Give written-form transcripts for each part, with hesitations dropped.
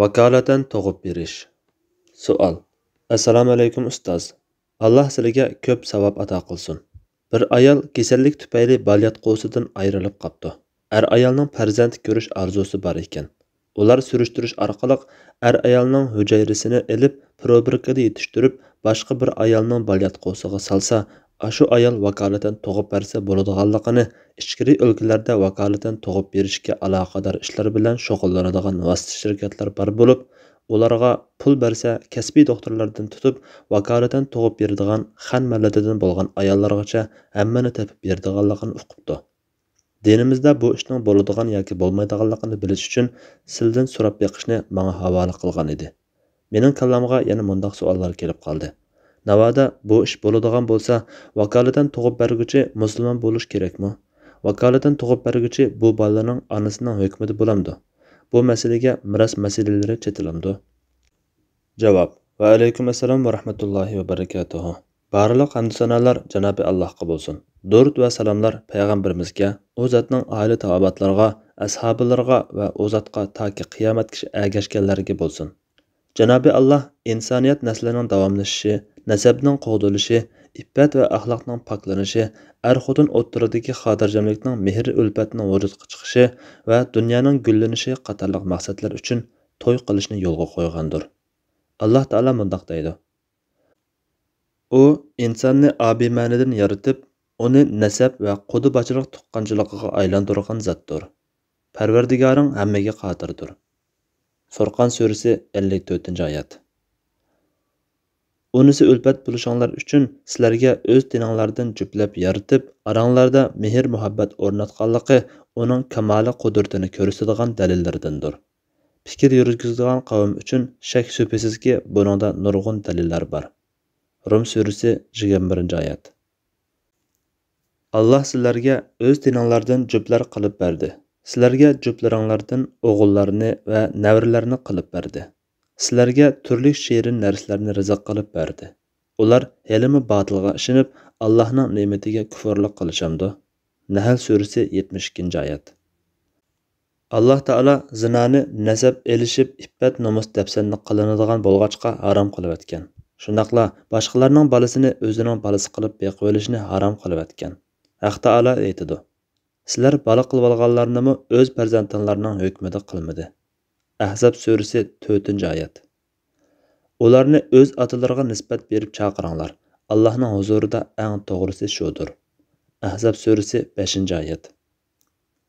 Vakolatan tug'ib berish. Savol. Assalomu alaykum ustoz. Alloh sizlarga ko'p savob ato qilsin. Bir ayol kasallik tufayli balyatqusidan ayrilib qopti. Ayolning farzand ko'rish orzusi bor ekan. Ular surishtirish orqali ayolning hujayrasini elib, probirkada yetishtirib, boshqa bir ayolning balyatqusiga salsa, shu ayol vakolatan tug'ib bersa bo'ladiganligini, ichkiri o'lkalarda vakolatan tug'ib berishga aloqador ishlar bilan shug'ullanadigan vosita shirkatlar bor bo'lib, ularga pul bersa, kasbiy doktorlardan tutib, vakolatan tug'ib beradigan xan millatidan bo'lgan ayollargacha hammani topib beradiganligini uqibdi. Dinimizda bu ishning bo'ladigan yoki bo'lmaydiganligini bilish uchun sizdan so'rab beqishni menga havola qilgan edi. Mening kallamga yana mundaq savollar kelib qoldi. Navoda bu ish bo'ladigan bo'lsa, vakolatan tug'ib berguchi musulmon bo'lish kerakmi? Vakolatan tug'ib berguchi bu bolaning onasining hukmida bo'lamdi. Bu masalaga miros masalalari chetilamdi. Javob. Va alaykum assalom va rahmatullohi va barakatuh. Barliq hamd sanolar Janobi Allohga bo'lsin. Durud va salomlar payg'ambarimizga, u zotning oila taobatlarga, ashablariga va u zotga toki qiyomatgacha ergashganlarga bo'lsin. Janobi Alloh insoniyat naslining davomlashishi, nasabning qo'g'dilishi, iffat va axloqning poklanishi, er-xotin o'ttiridagi xotirjamlikning mehr-ulfatning vujudga chiqishi va dunyoning gullanishi qatorliq maqsadlar uchun to'y qilishni yo'lga qo'ygandir. Alloh taolo mundaq deydi: U insonni obimanidan yaratib, uni nasab va qudu-bachiliq tuqqanchiligiga aylantirgan zotdir. Parvardigoring hammaga qodirdir. Furqon surasi 54-oyat. Unisi ulfat bo'lishinglar uchun sizlarga o'z tininglardan juplab yaratib, oranglarda mehr-muhabbat o'rnatganligi uning kamoli qudratini ko'rsatadigan dalillardandir. Fikr yurgizadigan qavm uchun shak shubhasizki buningda nurg'un dalillar bor. Rum surasi 21-oyat. Alloh sizlarga o'z tininglardan juplar qilib berdi. Sizlarga juplaringlardan o'g'illarni va navrilarni qilib berdi. Sizlarga turli shirin narsalarni rizq qilib berdi. Ular helimi botilga ishinib, Allohning ne'matiga kufrlik qilishamdi. Nahl surasi 72-oyat. Alloh taolo zinoni nasab elishib, iffat nomus dafsanni qilinadigan bo'lg'achqa harom qilib etgan. Shundaqla boshqalarning bolasini o'zining bolasi qilib beqib olishni harom qilib etgan. Haq taolo aytadi: Sizlar bola qilib olganlarni o'z farzandlaringning hukmida qilmadi. Ahzab surasi 4-oyat. Ularni o'z otalariga nisbat berib chaqiringlar. Allohning huzurida eng to'g'risi shudir. Ahzab surasi 5-oyat.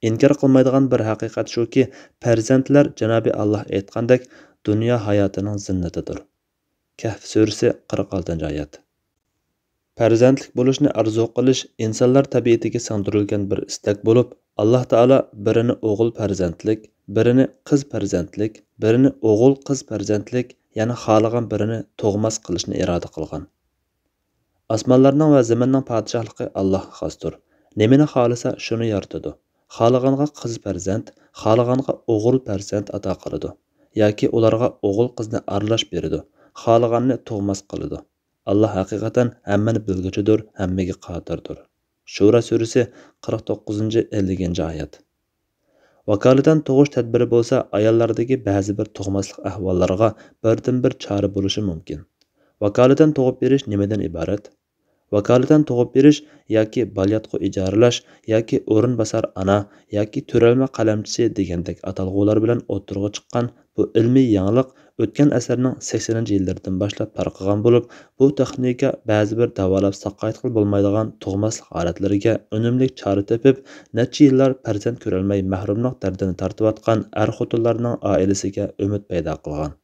İnkar qilmaydigan bir haqiqat shuki, farzandlar Janobi Alloh aytgandek dunyo hayotining zinnatidir. Kahf surasi 46-oyat. Farzandlik bo'lishni arzu qilish insonlar tabiatiga singdirilgan bir istak bo'lib, Alloh taolo birini o'g'il farzandlik, birini qiz farzandlik, birini o'g'il qiz farzandlik, yana xohlagan birini tug'mas qilishni iroda qilgan. Osmonlarning va zaminning podshohligi Allohga xosdir. Nimani xohlasa shuni yaratadi. Xohlaganga qiz farzand, xohlaganga o'g'il farzand ato qiladi, yoki ularga o'g'il qizni aralash beradi, xohlaganni tug'mas qiladi. Allah haqiqatan hammani bilguchidir, hammaga qodirdir. Shura surasi 49-50-oyat. Vakolatan tug'ish tadbiri bo'lsa, ayollardagi ba'zi bir tug'maslik ahvollarga birdan-bir chora bo'lishi mumkin. Vakolatan tug'ib berish nimadan iborat? Vakolatan tug'ib berish yoki balyatqu ijoralash yoki o'rinbosar ana yoki to'ralma qalamchisi degandek atalg'ular bilan o'tirg'i chiqqan bu ilmiy yangilik o'tgan asrning 80-yillardan boshlab tarqagan bo'lib, bu texnika ba'zi bir davolab saqaytqil bo'lmaydigan tug'maslik holatlariga unumli chora topib, necha yillar farzand ko'rolmay mahrumlik dardini tortayotgan er-xotinlarning oilasiga umid paydo qilgan.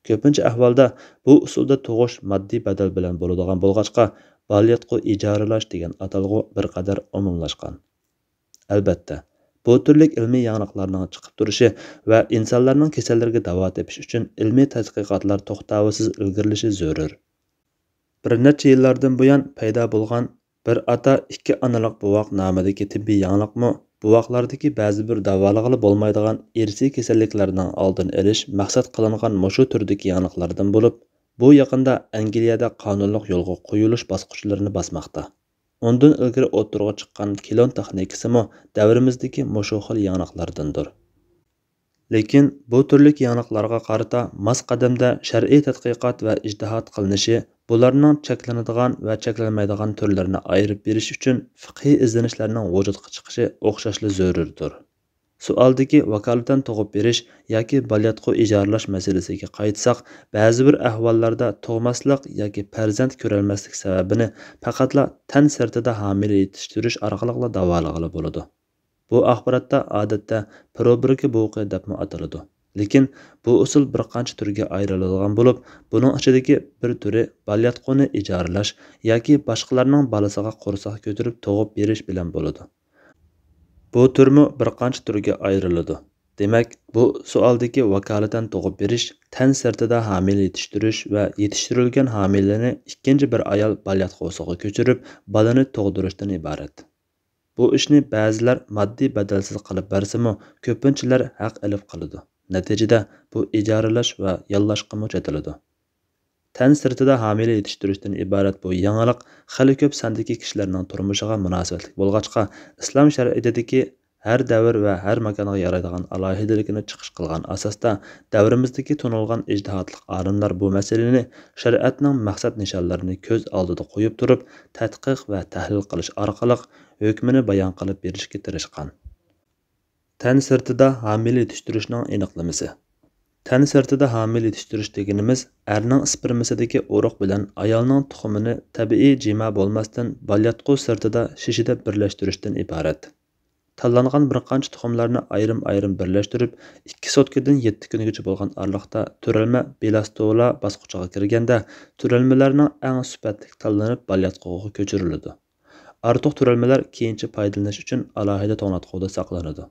Ko'pincha ahvolda bu usulda tug'ish moddiy badal bilan bo'ladigan bo'lg'achqa, balyatqu ijoralash degan atalg'u bir qadar umumlashgan. Albatta, bu turlik ilmiy yangiliklarning chiqib turishi va insonlarning kasallarga davo tepish uchun ilmiy tadqiqotlar to'xtovsiz ilgirilishi zarur. Bir necha yillardan buyon paydo bo'lgan bir ota ikki onalik buvoq nomidagi tibbiy yangilikmi, buvoqlardagi ba'zi bir davolag'ili bo'lmaydigan irsiy kasalliklarning oldini olish maqsad qilingan mushu turdagi yangiliklardan bo'lib, bu yaqinda Angliyada qonunliq yo'lga qo'yilish bosqichlarini bosmoqda. Ondan ilgari o'tirg'i chiqqan kilon texnikasimi davrimizdagi mushu xil yangiliklardandir. Lekin bu turlik yangiliklarga qarata mos qadamda shar'iy tadqiqot va ijtihod qilinishi, bularning cheklanadigan va cheklanmaydigan turlarini ayirib berish uchun fiqhiy izlanishlarning vujudga chiqishi o'xshashli zarurdir. Sualdagi vakolatan tug'ib berish yoki balyatqu ijoralash masalasiga qaytsak, ba'zi bir ahvollarda tug'maslik yoki farzand ko'rolmaslik sababini faqatla tan sirtida homila yetishtirish orqali davolag'ili bo'ladi. Bu axborotda odatda probirka buqi deb ataladi. Lekin bu usul bir qancha turga ayriladigan bo'lib, buning ichidagi bir turi balyatquni ijoralash yoki boshqalarning balasiga qo'rsoq ko'tarib tug'ib berish bilan bo'ladi. Bu turmi bir qancha turga ayriladi. Demak, bu sualdagi vakolatan tug'ib berish, tan sirtida homila yetishtirish va yetishtirilgan homilani ikkinchi bir ayol balyatqosiga ko'chirib, balani tug'dirishdan iborat. Bu ishni ba'zilar moddiy badalsiz qilib bersimi, ko'pinchalar haq ilib qiladi. Natijada bu ijoralash va yollashga mujatiladi. Tan sirtida homila yetishtirishdan iborat bu yangilik xali ko'p sondagi kishilarning turmushiga munosabatli bo'lg'achqa, islom shariatidagi har davr va har makonga yaraydigan alohidaligini chiqish qilgan asosda davrimizdagi tunilgan ijtihodli olimlar bu masalani shariatning maqsad nishonlarini ko'z oldida qo'yib turib, tadqiq va tahlil qilish orqali hukmini bayon qilib berishga tirishgan. Tan sirtida homila yetishtirishning aniqlamasi. Tan sirtida homila yetishtirish deganimiz erning spermasidagi urug' bilan ayolning tuxumini tabiiy jima bo'lmasdan balyatqu sirtida shishida birlashtirishdan iborat. Tanlangan bir qancha tuxumlarni ayrim-ayrim birlashtirib, 2 sotkadan 7 kungacha bo'lgan aralıqda turalma belastola bosqichiga kirganda, turalmalarning eng sifatli tanlanib balyatquga ko'chiriladi. Ortiq turalmalar keyincha foydalanish uchun alohida to'natquda saqlanadi.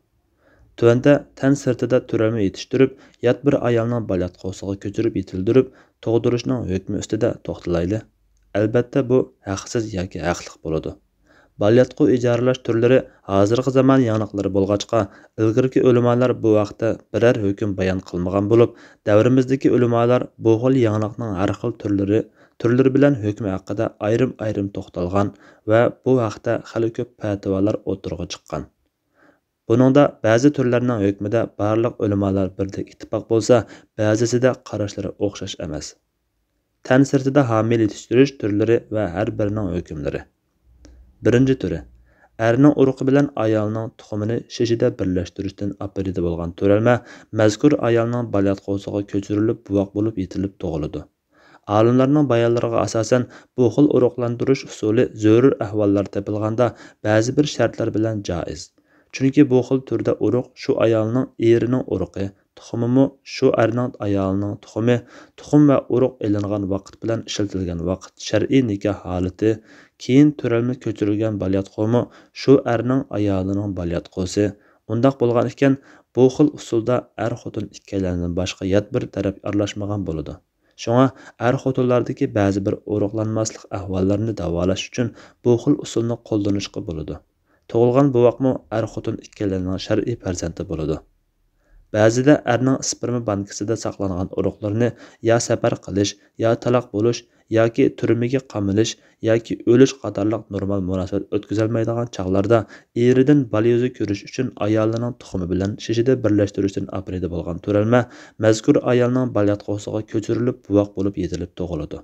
Tuanda tan sirtida turalma yetishtirib, yat bir ayolning balyatqusiga ko'chirib yetildirib, tug'dirishning hukmi ustida to'xtalayli. Albatta bu haqsiz yoki haqliq bo'ladi. Balyatqu ijoralash turlari hozirgi zamon yangiqlari bo'lg'achqa, ilgirki ulamolar bu vaqtda biror hukm bayon qilmagan bo'lib, davrimizdagi ulamolar bu xil yangiqning har xil turlari bilan hukmi haqida ayrim-ayrim to'xtalgan va bu haqda xali ko'p fatvolar o'tirg'a chiqqan. Buningda ba'zi turlarning hukmida barliq ulamolar birdek ittifoq bo'lsa, ba'zisida qarashlari o'xshash emas. Tan sirtida homila yetishtirish turlari va har birining hukmlari. Birinchi turi. Erning urug'i bilan ayolning tuxumini shishida birlashtirishdan operida bo'lgan turalma mazkur ayolning balyatqusiga ko'chirilib buvoq bo'lib yetilib tug'iladi. Olimlarning bayonlariga asosan bu xil urug'lantirish usuli zarur ahvollar topilganda ba'zi bir shartlar bilan joiz. Chunki bu xil turda urug' shu ayolning erining urug'i, tuxumimi shu erning ayolining tuxumi, tuxum va urug' elingan vaqt bilan ishlatilgan vaqt, shar'iy nikoh holati, keyin turalma ko'chirilgan balyatqumi shu erning ayolining balyatqusi. Undaq bo'lgan ekan, bu xil usulda er-xotin ikkalaridan boshqa yat bir taraf aralashmagan bo'ladi. Şoňa er-xotinlardagi ba'zi bir urug'lanmaslik ahvollarini davolash uchun bu xil usulni qo'llanishga bo'ladi. Tug'ilgan buvaqmi er-xotin ikkalarining shar'iy farzandi bo'ladi. Ba'zida erning sperma bankasida saqlangan urug'larni ya safar qilish, ya taloq bo'lish, yoki turmaga qamilish, yoki o'lish qatorliq normal munosabat o'tkazilmaydigan chaqlarda eridan balyozi ko'rish uchun ayolining tuxumi bilan shishida birlashtirishdan operida bo'lgan turalma mazkur ayolning balyatqusiga ko'chirilib buvoq bo'lib yetilib tug'iladi.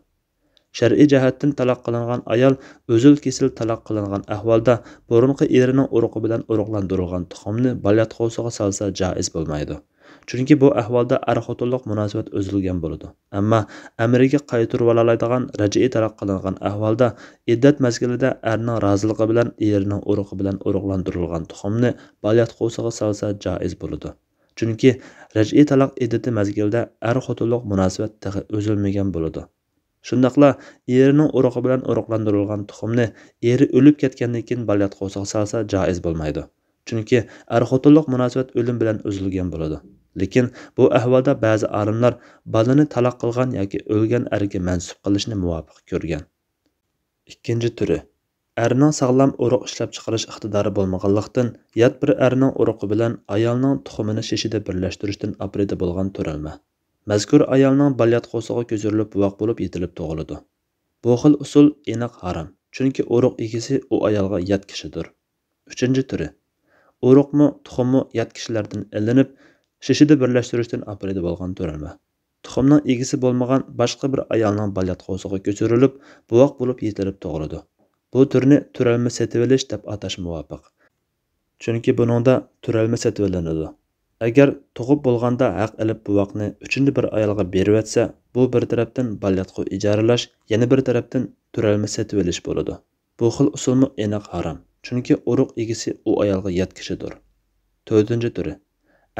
Shar'iy jihatdan taloq qilingan ayol o'zil kesil taloq qilingan ahvolda burunqi erining urug'i bilan urug'lantirilgan tuxumni balyatqusiga solsa joiz bo'lmaydi. Chunki bu ahvolda er-xotinlik munosabat uzilgan bo'ladi. Ammo amriga qaytirib olaydigan raj'iy taloq qilingan ahvolda iddat mazgilida erning roziligi bilan erining urug'i bilan urug'lantirilgan tuxumni balyatqusiga solsa joiz bo'ladi. Chunki raj'iy taloq iddati mazgilida er-xotinlik munosabat uzilmagan bo'ladi. Shundaqla erining urug'i bilan urug'lantirilgan tuxumni eri o'lib ketgandan keyin balyatqusiga solsa joiz bo'lmaydi. Chunki er-xotinlik munosabat o'lim bilan uzilgan bo'ladi. Lekin bu ahvolda ba'zi olimlar balani taloq qilgan yoki o'lgan erga mansub qilishni muvofiq ko'rgan. Ikkinchi turi. Erning sog'lom urug' ishlab chiqarish iqtidori bo'lmaganlikdan yat bir erning urug'i bilan ayolning tuxumini shishida birlashtirishdan operida bo'lgan turalma. Mazkur ayolning balyatqusiga ko'chirilib buvoq bo'lib yetilib tug'iladi. Bu xil usul aniq harom, chunki urug' egasi u ayolga yat kishidir. Uchinchi turi. Urug'mi, tuxummi yat kishilardan ilinib, shishida birlashtirishdan apredi bo'lgan turalma. Tuxumning egisi bo'lmagan boshqa bir ayolning balyatqosiga ko'chirilib, buvoq bo'lib yetilib tug'iladi. Bu turni turalma setib olish deb atash muvofiq. Chunki buningda turalma setib olinadi. Agar tug'ib bo'lganda haq ilib buvoqni 3-chi bir ayolga berib etsa, bu bir tarafdan balyatqo ijaralash, yana bir tarafdan turalma setib olish bo'ladi. Bu xil usulmi aniq harom. Chunki uruq egisi u ayolga yat kishidir. 4-chi turi.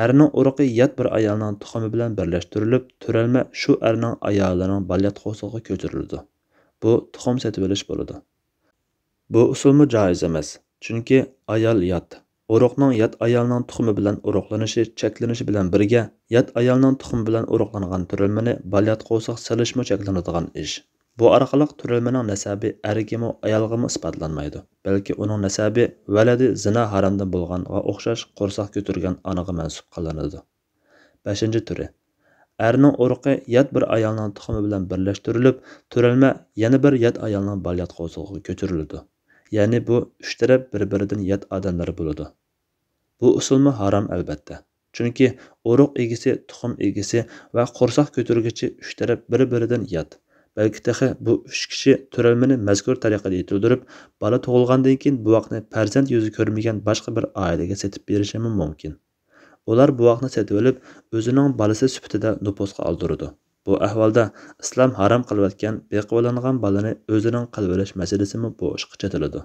Erning uruqi yat bir ayolning tuxumi bilan birlashtirilib, turalma shu erning ayolining balyatqosiga ko'chiriladi. Bu tuxum setib olish bo'ladi. Bu usulmi joiz emas. Chunki ayol yat. Uruqning yat ayolning tuxumi bilan uruqlanishi, cheklanishi bilan birga, yat ayolning tuxumi bilan uruqlangan turalmani balyatqosiga silishmi cheklanadigan ish. Bu orqali turalmaning nasabi ergimi ayolgami isbotlanmaydi. Balki uning nasabi valadi zina haromdan bo'lganga o'xshash qo'rsoq ko'targan onaga mansub qilinadi. 5-chi turi. Erning uruqi yat bir ayolning tuxumi bilan birlashtirilib, turalma yana bir yat ayolning balyatqosiga ko'chiriladi. Ya'ni bu üç taraf bir-biridan yat odamlar bo'ladi. Bu usulmi harom albatta. Chunki uruq egisi, tuxum egisi va qo'rsoq ko'targuvchi üç taraf bir-biridan yat. Balki taxi bu 3 kishi turalmani mazkur tariqada yetildirib, bola tug'ilgandan keyin buvoqni farzand yuzi ko'rmagan boshqa bir oilaga setib berishi mumkin. Ular buvoqni setib olib, o'zining bolasi sifatida nupusga oldiradi. Bu ahvolda islom harom qilayotgan beqib olingan bolani o'zining qilib olish masalasi bu ishga chetiladi.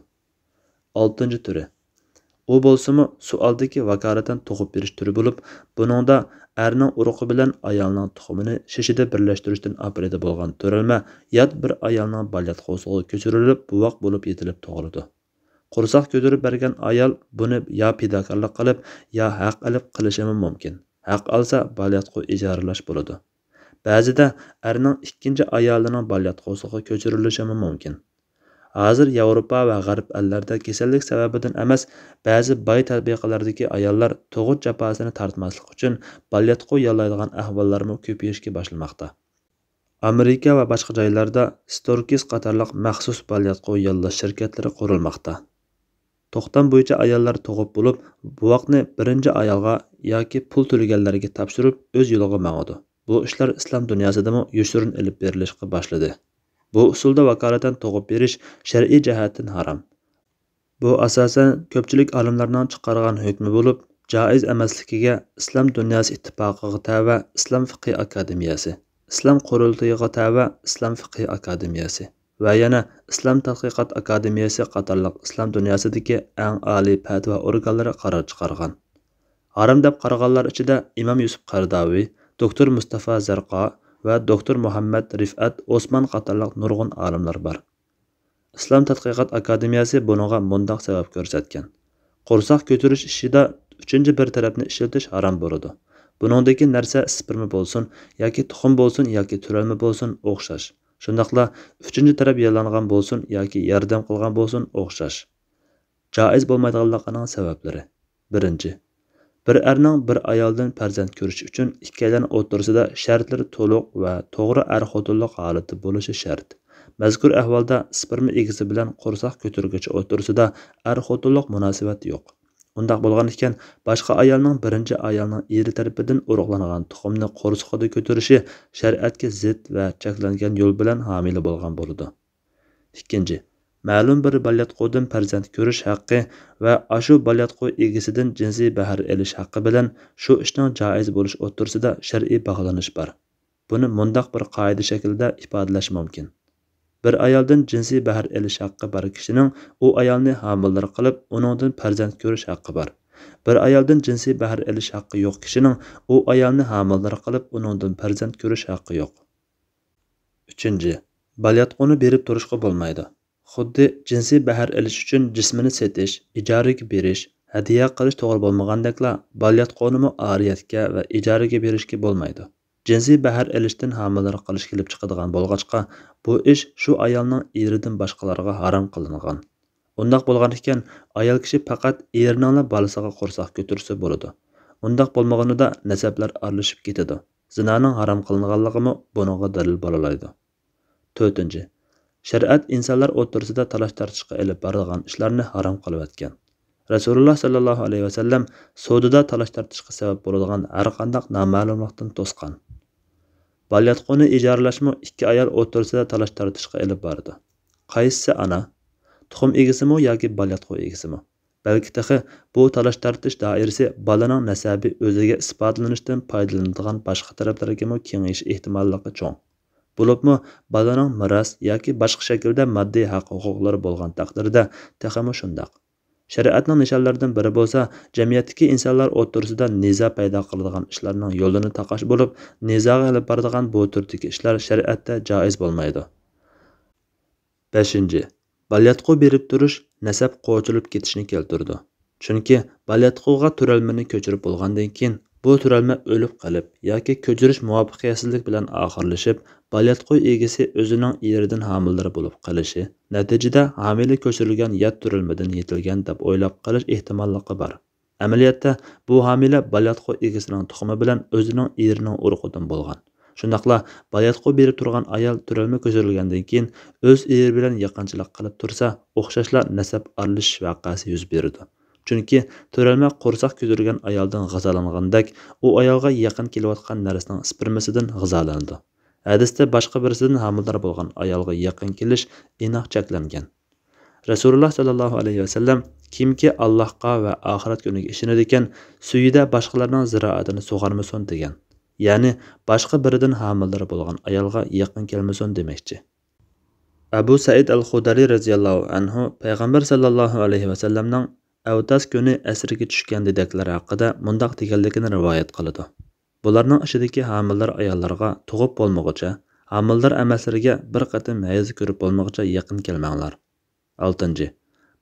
6-chi turi. U bo'lsa-mu suoldagi vakolatan tug'ib berish turi bo'lib, buningda erning uruqi bilan ayolning tuxumini shishida birlashtirishdan apredi bo'lgan turalma yat bir ayolning balyatqosiga ko'chirilib, buvoq bo'lib yetilib tug'iladi. Qo'rsoq ko'tarib bergan ayol buni yo fidokorlik qilib, yo haq olib qilishi mumkin. Haq olsa balyatqo ijaralash bo'ladi. Ba'zida erning ikkinchi ayolining balyatqosiga ko'chirilishi mumkin. Hozir Yevropa va G'arb ellarda kasallik sababidan emas, ba'zi boy tabiqalardagi ayollar tug'ut jafosini tortmaslik uchun balyatqo yollaydigan ahvollarmi ko'payishga boshlamoqda. Amerika va boshqa joylarda Storkis qatorliq maxsus balyatqo yollash shirkatlari qurilmoqda. To'xtam bo'yicha ayollar tug'ib bo'lib, buvoqni birinchi ayolga yoki pul to'laganlarga topshirib, o'z yo'liga mangadi. Bu ishlar islom dunyosidami yoshirin ilib berilishga boshladi. Bu usulda vakolatan tug'ib berish shar'iy jihatdan harom. Bu asosan ko'pchilik olimlarning chiqargan hukmi bo'lib, joiz emasligiga Islom dunyosi ittifoqiga tava Islom fiqh akademiyasi, Islom qurultayiga tava Islom fiqh akademiyasi va yana Islom tadqiqot akademiyasi qatorliq Islom dunyosidagi eng oliy fatvo organlari qaror chiqargan. Harom deb qaraganlar ichida Imom Yusuf Qardavi, doktor Mustafa Zarqo va doktor Muhammad Rifat Osman qatorliq nurg'un olimlar bor. Islom tadqiqot akademiyasi buningga mundoq sabab ko'rsatgan. Qo'rsoq ko'tarish ishida uchinchi bir tarafni ishlatish harom bo'ladi. Buningdagi narsa sperma bo'lsin yoki tuxum bo'lsin yoki turalma bo'lsin o'xshash. Shundaqla uchinchi taraf yollangan bo'lsin yoki yordam qilgan bo'lsin o'xshash. Joiz bo'lmaydiganligining sabablari. 1. Bir erning bir ayoldan farzand ko'rish uchun ikkilarning o'rtasida shartlar to'liq va to'g'ri er-xotinlik holati bo'lishi shart. Mazkur ahvolda sperma egisi bilan qo'rsoq ko'targuvchi o'rtasida er-xotinlik munosabat yo'q. Undaq bo'lgan ekan, boshqa ayolning birinchi ayolning eri tarafidan uruqlangan tuxumni qo'rsoqda ko'tarishi shariatga zid va cheklangan yo'l bilan homila bo'lgan bo'ladi. 2. Ma'lum bir balyatqo'dan farzand ko'rish haqqi va ashu balyatqo egisidan jinsiy bahar elish haqqi bilan shu ishning joiz bo'lish o'rtasida shar'iy bog'lanish bor. Buni mundoq bir qoida shaklida ifodalash mumkin. Bir ayoldan jinsiy bahar elish haqqi bor kishining u ayolni homildor qilib, uningdan farzand ko'rish haqqi bor. Bir ayoldan jinsiy bahar elish haqqi yo'q kishining u ayolni homildor qilib, uningdan farzand ko'rish haqqi yo'q. 3. Balyatqoni berib turishga bo'lmaydi. Xuddi jinsiy bahar elish uchun jismini setish, ijaraga berish, hadiya qilish to'g'ri bo'lmagandekla, balyatqonimi ariyatga va ijaraga berishga bo'lmaydi. Jinsiy bahar elishdan homildor qilish kelib chiqadigan bo'lg'achqa, bu ish shu ayolning eridan boshqalarga harom qilingan. Undaq bo'lgan ekan, ayol kishi faqat erining bolasiga qo'rsoq ko'tarsa bo'ladi. Undaq bo'lmaganida nasablar aralashib ketadi. Zinoning harom qilinganligimi buningga dalil bo'lalaydi. 4. Shariat insonlar o'rtasida talash-tartishga olib boradigan ishlarni harom qilib o'tgan. Rasululloh sallallohu alayhi vasallam sodida talash tartishga sabab bo'ladigan har qanday noma'lumlikdan to'sqan. Balyatqoni ijaralashmi ikki ayol o'rtasida talash tartishga ilib bordi. Qaysisi ana? Tuxum egisimi yoki balyatqo egisimi? Balki taxi bu talash tartish doirasi balaning nasabi o'ziga isbotlanishdan foydalanadigan boshqa taraflarga kengayish ehtimolligi cho'ng. Bo'libmi balaning miras yoki boshqa shaklda moddiy haq-huquqlari bo'lgan taqdirda taxami shundoq. Shariatning nishonlaridan biri bo'lsa, jamiyatdagi insonlar o'rtasida nizo paydo qiladigan ishlarning yo'lini taqash bo'lib, nizoga olib boradigan bu turdagi ishlar shariatda joiz bo'lmaydi. 5. Balyatqo berib turish nasab qo'chilib ketishni keltirdi. Chunki balyatqoga turalmani ko'chirib bo'lgandan keyin bu turalma o'lib qolib yoki ko'chirish muvaffaqiyatsizlik bilan oxirlashib, balyatqo egasi o'zining eridan homildor bo'lib qolishi, natijada homila ko'chirilgan yot turalmadan yetilgan deb o'ylab qolish ehtimolligi bor. Amaliyotda bu homila balyatqo egasining tuxumi bilan o'zining erining urug'idan bo'lgan. Shundaqla balyatqo berib turgan ayol turalma ko'chirilgandan keyin o'z eri bilan yaqinchilik qilib tursa, o'xshashla nasab aralashish voqeasi yuz berdi. Chunki turalma qo'rsoq ko'chirgan ayoldan g'azalangandek, u ayolga yaqin kelayotgan narsaning spermasidan g'azalandi. Hadisda boshqa birisidan homildor bo'lgan ayolga yaqin kelish aniq cheklangan. Rasululloh sallallohu alayhi vasallam kimki Allohga va oxirat kuniga ishonadi ekan, suyida boshqalarning ziroatini sug'armasin degan. Ya'ni boshqa biridan homildor bo'lgan ayolga yaqin kelmasin demoqchi. Abu Said al-Xudari radhiyallohu anhu payg'ambar sallallohu alayhi vasallamning Avtas kuni asriga tushgan dedaklari haqida mundaq deganligini rivoyat qiladi. Bularning ishidagi homildor ayollarga tug'ib bo'lmoqcha, homildor emaslariga bir qatim hayz ko'rib bo'lmoqcha yaqin kelmanglar. 6.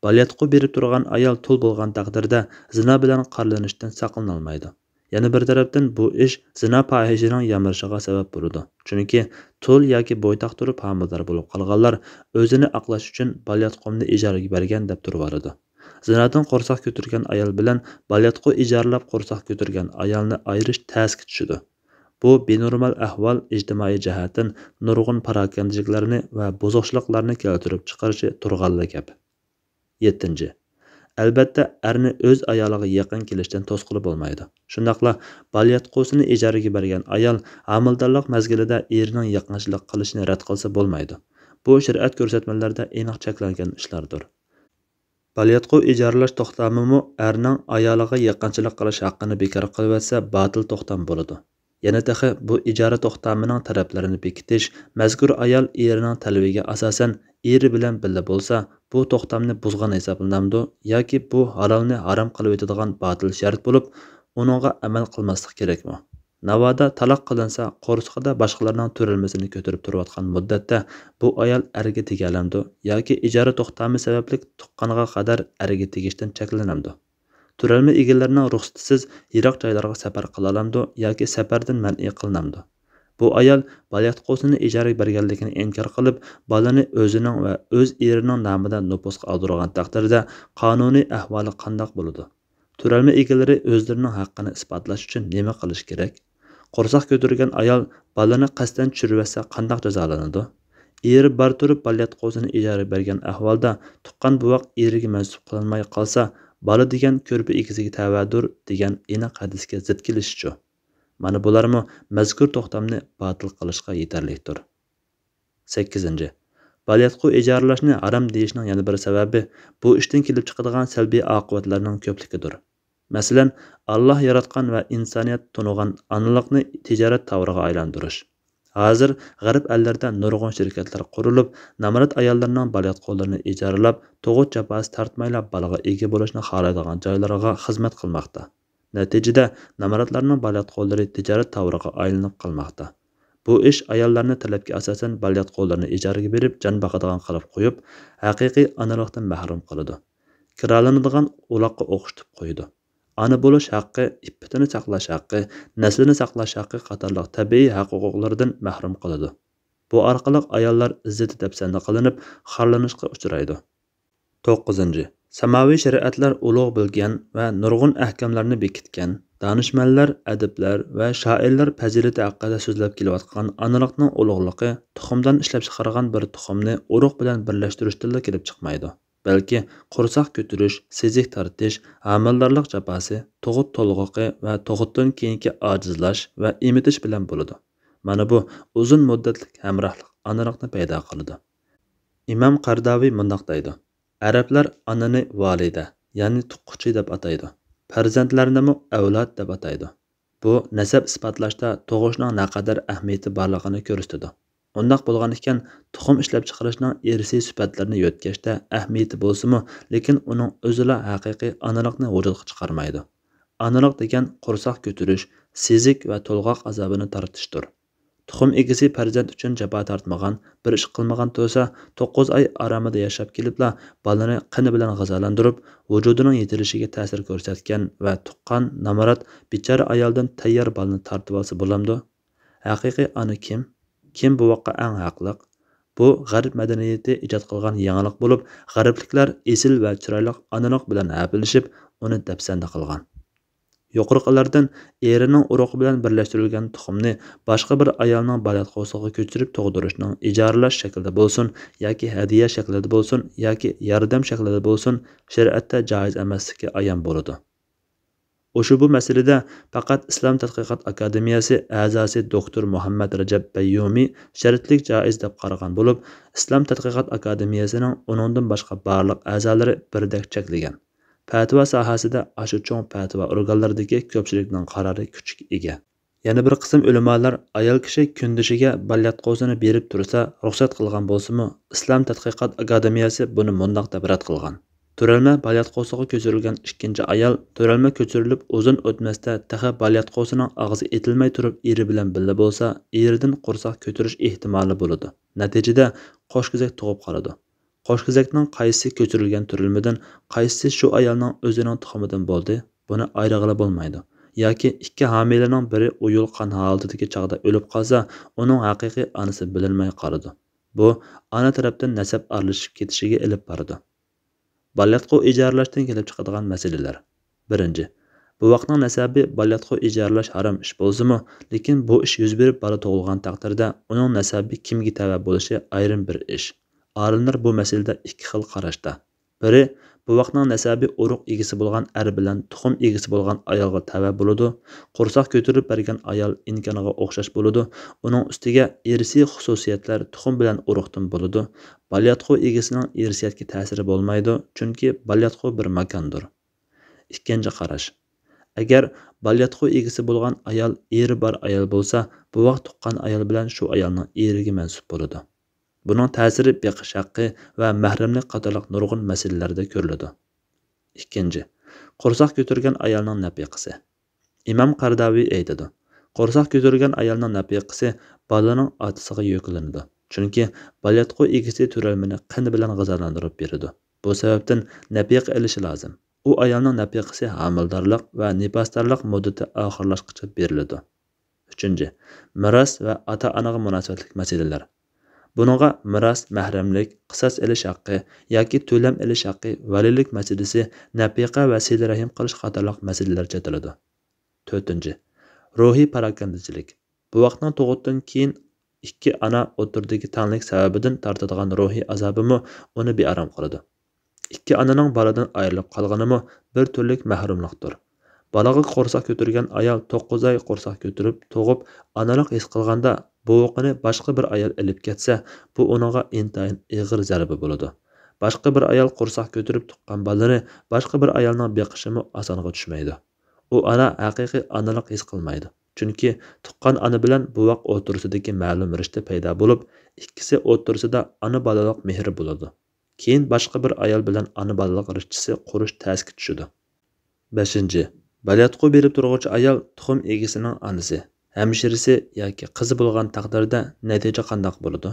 Balyatqo berib turgan ayol tul bo'lgan taqdirda zina bilan qarlanishdan saqlanolmaydi. Yana bir tarafdan bu ish zina fohishining yamirishiga sabab bo'ladi. Chunki tul yoki bo'ytoq turib homildor bo'lib qolganlar o'zini aqlash uchun balyatqomni ijaraga bergan deb turvaradi. Zinadan qo'rsoq ko'targan ayol bilan balyatqo ijaralab qo'rsoq ko'targan ayolni ayirish tasga tushadi. Bu benormal ahvol ijtimoiy jihatdan nurg'un parokandachiliklarni va buzuqchiliklarni keltirib chiqarishi turg'anli gap. 7. Albatta, erni o'z ayoliga yaqin kelishdan to'sqili bo'lmaydi. Shundaqla balyatqosini ijaraga bergan ayol homildorlik mazgilida erining yaqinchilik qilishini rad qilsa bo'lmaydi. Bu shariat ko'rsatmalarida aniq cheklangan ishlardir. Balyatqo ijaralash to'xtamimi erning ayoliga yaqinchilik qilish haqqini bekor qilib batil to'xtam bo'ladi. Yana taxi bu ijara to'xtamining taraflarini bekitish, mazkur ayol erining talabiga asosan eri bilan birga bo'lsa, bu to'xtamni buzgan hisoblanamdi yoki bu halolni harom qilib o'tadigan batil shart bo'lib, uningga amal qilmaslik kerakmi? Navoda taloq qilinsa, qo'rsqida boshqalarning turilmasini ko'tarib turayotgan muddatda bu ayol erga tegalamdi yoki ijara to'xtami sababli tuqqaniga qadar erga tegishdan cheklanamdi. Turalma egalarining ruxsatisiz yiroq joylarga safar qila olamdi yoki safardan man'iy qilinamdi. Bu ayol balyatqosini ijaraga berganligini inkor qilib, balani o'zining va o'z erining nomidan nupusga oldirgan taqdirda qonuniy ahvoli qanday bo'ladi? Turalma egalari o'zlarining haqqini isbotlash uchun nima qilish kerak? Qo'rsoq ko'targan ayol balani qasddan tushirsa qanday jazolanadi? Eri bar turib balyatqosini ijaraga bergan ahvolda tuqqan buvoq eriga mansub qilinmay qolsa, bala degan ko'rpa egasiga tavadur degan aniq hadisga zid kelishichu. Mana bularmi mazkur to'xtamni batil qilishga yetarlidir. 8. Balyatqo ijaralashni harom deyishning yana bir sababi bu ishdan kelib chiqadigan salbiy oqibatlarning ko'pligidir. Masalan, Alloh yaratgan va insoniyat tunug'an onaliqni tijorat tavriga aylantirish. Hozir g'arb ellarida nurg'un shirkatlar qurilib, namrat ayollarning balyatqolarini ijaralab, tug'ut jafosi tortmayla balaga ega bo'lishni xohlaydigan joylarga xizmat qilmoqda. Natijada namratlarning balyatqolari tijorat tavriga aylanib qolmoqda. Bu ish ayollarni talabga asosan balyatqolarini ijaraga berib, jon boqadigan qilib qo'yib, haqiqiy onalikdan mahrum qiladi. Kiralanadigan uloqqa o'xshatib qo'ydi. Ana bo'lish haqqi, ippatini saqlash haqqi, naslini saqlash haqqi qatorliq tabiiy haq-huquqlardan mahrum qiladi. Bu orqali ayollar izzati dafsanda qilinib, xorlanishga uchraydi. 9. Samaviy shariatlar ulug' bilgan va nurg'un ahkamlarni bekitgan, danishmanlar, adiblar va shoirlar fazilati haqida so'zlab kelayotgan onalikning ulug'ligi tuxumdan ishlab chiqargan bir tuxumni urug' bilan birlashtirishdan kelib chiqmaydi. balki qursoq ko'tarish, sezik tortish, amaldorlik jafosi, tug'ut to'lg'oqi va tug'utdan keyingi ojizlash va emitish bilan bo'ladi. Mana bu uzun muddatli hamrohlik onaliqni paydo qiladi. İmam Qardaviy mundoq deydi: Arablar onani valida, ya'ni tuqquvchi deb ataydi. Farzandlarini avlod deb ataydi. Bu nasab isbotlashda tug'ishning naqadar ahamiyati borligini ko'rsatadi. Undaq bo'lgan ekan, tuxum ishlab chiqarishning irsiy sifatlarini yo'tkashda ahamiyati bo'lsa-mu, lekin uning o'zila haqiqiy onaliqni vujudga chiqarmaydi. Onaliq degan qursoq ko'tarish, sezik va to'lg'oq azobini tortishdir. Tuxum egisi farzand uchun jafo tortmagan, bir ish qilmagan bo'lsa, 9 oy oromida yashab kelibla bolani qini bilan g'izolantirib, vujudining yetilishiga ta'sir ko'rsatgan va tuqqan namorat bechora ayoldan tayyor bolani tortib olsa bo'lamdi? Haqiqiy ona kim? Kim bu vaqqa eng haqli? Bu g'arb madaniyati ijod qilgan yangilik bo'lib, g'arbliklar esil va chiroyli onaliq bilan habilishib, uni dafsanda qilgan. Yuqoriqilardan erining urug'i bilan birlashtirilgan tuxumni boshqa bir ayolning balatqosiga ko'chirib tug'dirishning ijoralash shaklida bo'lsin yoki hadiya shaklida bo'lsin yoki yordam shaklida bo'lsin, shariatda joiz emasligi ayon bo'ladi. O'sha bu masalada faqat Islom tadqiqot akademiyasi a'zosi doktor Muhammad Rajab Bayyumi shartlik joiz deb qaragan bo'lib, Islom tadqiqot akademiyasining uningdan boshqa barliq a'zolari birdek cheklagan. Fatva sohasida ashu cho'ng fatva organlaridagi ko'pchilikning qarori kuchga ega. Yana bir qism ulamolar ayol kishi kundishiga balyatqosini berib tursa, ruxsat qilgan bo'lsa-mu, Islom tadqiqot akademiyasi buni mundoq deb rad qilgan. Turalma balyatqosiga ko'chirilgan ikkinchi ayol turalma ko'chirilib uzun o'tmasda taxa balyatqosining og'zi etilmay turib eri bilan birga bo'lsa, eridan qursoq ko'tarish ehtimoli bo'ladi. Natijada qo'shkizak tug'ib qoladi. Qo'shkizakning qaysi ko'chirilgan turilmadan, qaysi shu ayolning o'zining tuxumidan bo'ldi, buni ayrig'ila bo'lmaydi. Yoki ikki homilaning biri uyul qon holatidagi chog'da o'lib qolsa, uning haqiqiy onasi bilinmay qoladi. Bu ona tarafdan nasab aralashib ketishiga olib boradi. Balyatqo ijoralashdan kelib chiqadigan masalalar. Birinchi, bu vaqtning nasabi balyatqo ijoralash harom ish bo'lsa-mu, lekin bu ish yuz berib bola tug'ilgan taqdirda uning nasabi kimga tava bo'lishi ayrim bir ish. Olimlar bu masalada ikki xil qarashda. Biri, bu vaqtning nasabi urug' egisi bo'lgan er bilan tuxum egisi bo'lgan ayolga tava bo'ladi. Qursoq ko'tarib bergan ayol inkoniga o'xshash bo'ladi. Uning ustiga irsiy xususiyatlar tuxum bilan urug'dan bo'ladi. Balyatqo egisining irsiyatga ta'siri bo'lmaydi, chunki balyatqo bir makondir. Ikkinchi qarash. Agar balyatqo egisi bo'lgan ayol eri bor ayol bo'lsa, bu vaqt tuqqan ayol bilan shu ayolning eriga mansub bo'ladi. Buning ta'siri beqish haqqi va mahramlik qatorliq nurg'un masalalarda ko'riladi. Ikkinchi, qursoq ko'targan ayolning nafiqasi. Imom Qardaviy aytadi: Qursoq ko'targan ayolning nafiqasi bolaning otasiga yuklanadi. Chunki balyatqo egisi turalmini qini bilan g'izolantirib beradi. Bu sababdan nafiqa olishi lozim. U ayolning nafiqasi homildorlik va nifosdorlik muddati oxirlashgacha beriladi. Uchinchi, miros va ota-onaga munosabatlik masalalar. Buningga miros, mahramlik, qisos olish haqqi yoki to'lam olish haqqi, valilik masalasi, nafiqa va sil rahim qilish qatorliq masalalar chatiladi. To'rtinchi, ruhiy parakandichilik. Bu vaqtning tug'utdan keyin ikki ona o'tirdagi tanglik sababidan tortadigan ruhiy azobimi uni bearom qiladi. Ikki onaning boladan ayrilib qolganimi bir turlik mahrumlikdir. Bolaga qursoq ko'targan ayol 9 oy qursoq ko'tarib, tug'ib, onalik his qilganda buviqini boshqa bir ayol ilib ketsa, bu uninga intayin ig'ir zarba bo'ladi. Boshqa bir ayol qursoq ko'tarib tuqqan bolani boshqa bir ayolning beqishimi osonga tushmaydi. U ona haqiqiy onalik his qilmaydi. Chunki tuqqan ona bilan buvoq o'tirsidagi ma'lum rishta paydo bo'lib, ikkisi o'tirsida ona bolalik mehri bo'ladi. Keyin boshqa bir ayol bilan ona bolalik rishtasi qurish tasga tushadi. 5. Balyatqo berib turuvchi ayol tuxum egisining onasi, hamshirisi yoki qizi bo'lgan taqdirda natija qanday bo'ladi?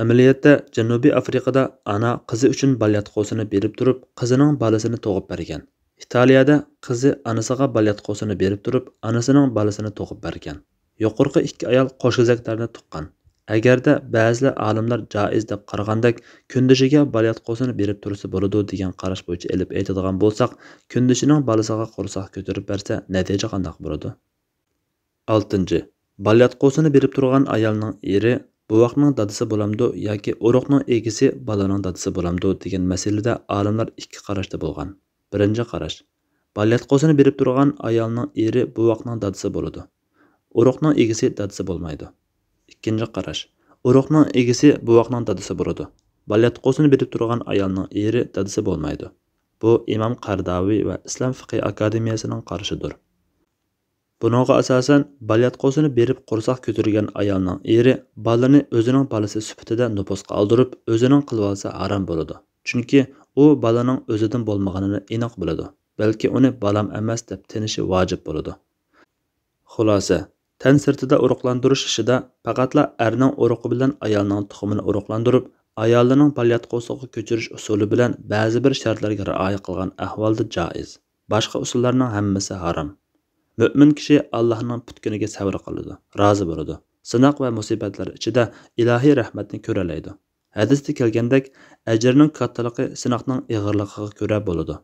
Amaliyotda Janubiy Afrikada ana qizi uchun balyatqosini berib turib, qizining bolasini tug'ib bergan. Italiyada qizi onasiga balyatqosini berib turib, onasining bolasini tug'ib bergan. Yuqorqi ikki ayol qo'shg'izaklarni tuqqan. Agarda ba'zi olimlar joiz deb qaragandek, kundishiga balyatqosini berib tursa bo'ladi degan qarash bo'yicha elib aytadigan bo'lsak, kundishining bolasiga qursoq ko'tarib bersa, natija qanday bo'ladi? 6. Balyatqosini berib turgan ayolning eri buvaqning dadisi bo'lamdi yoki urug'ning egisi balaning dadisi bo'lamdi degan masalada olimlar ikki qarashda bo'lgan. Birinchi qarash. Balyatqosini berib turgan ayolning eri buvaqning dadisi bo'ladi. Urug'ning egisi dadisi bo'lmaydi. Ikkinchi qarash. Urug'ning egisi buvaqning dadisi bo'ladi. Balyatqosini berib turgan ayolning eri dadisi bo'lmaydi. Bu İmam Qardavi va Islom fiqh akademiyasining qarashidir. Buningga asosan balyatqosini berib qursoq ko'targan ayolning eri balani o'zining balasi sifatida nupusga oldirib, o'zining qilib olsa harom bo'ladi. Chunki u balaning o'zidan bo'lmaganini aniq biladi. Balki uni balam emas deb tanishi vojib bo'ladi. Xulosa: tan sirtida uruqlantirish ishida faqatla erning uruqi bilan ayolning tuxumini uruqlantirib, ayolining balyatqosiga ko'chirish usuli bilan ba'zi bir shartlarga rioya qilgan ahvolda joiz. Boshqa usullarning hammasi harom. Mümin kishi Allohning butkuniga sabr qiladi, rozi bo'ladi. Sinoq va musibatlar ichida ilohiy rahmatni ko'ralaydi. Hadisda kelgandek, ajrning kattaligi sinoqning ig'irligiga ko'ra bo'ladi.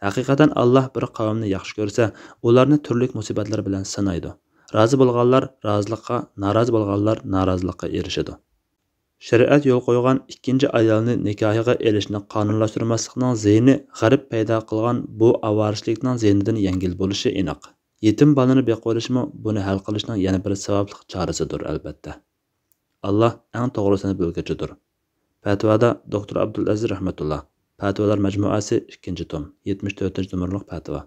Haqiqatan Alloh bir qavmni yaxshi ko'rsa, ularni turli musibatlar bilan sinaydi. Rozi bo'lganlar rozilikka, norozi bo'lganlar norozilikka erishadi. Shariat yo'l qo'ygan ikkinchi ayolni nikohiga erishni qonunlashtirmaslikning ziyni g'arib paydo qilgan bu avorishlikning ziynidan yengil bo'lishi aniq. Yetim balani beqib olishmi buni hal qilishning yana bir savobli chorasidir albatta. Alloh eng to'g'risini bilguchidir. Fatvoda Dr. Abdulaziz rahmatulloh. Fatvolar majmuasi 2-tom, 74-numurliq fatvo.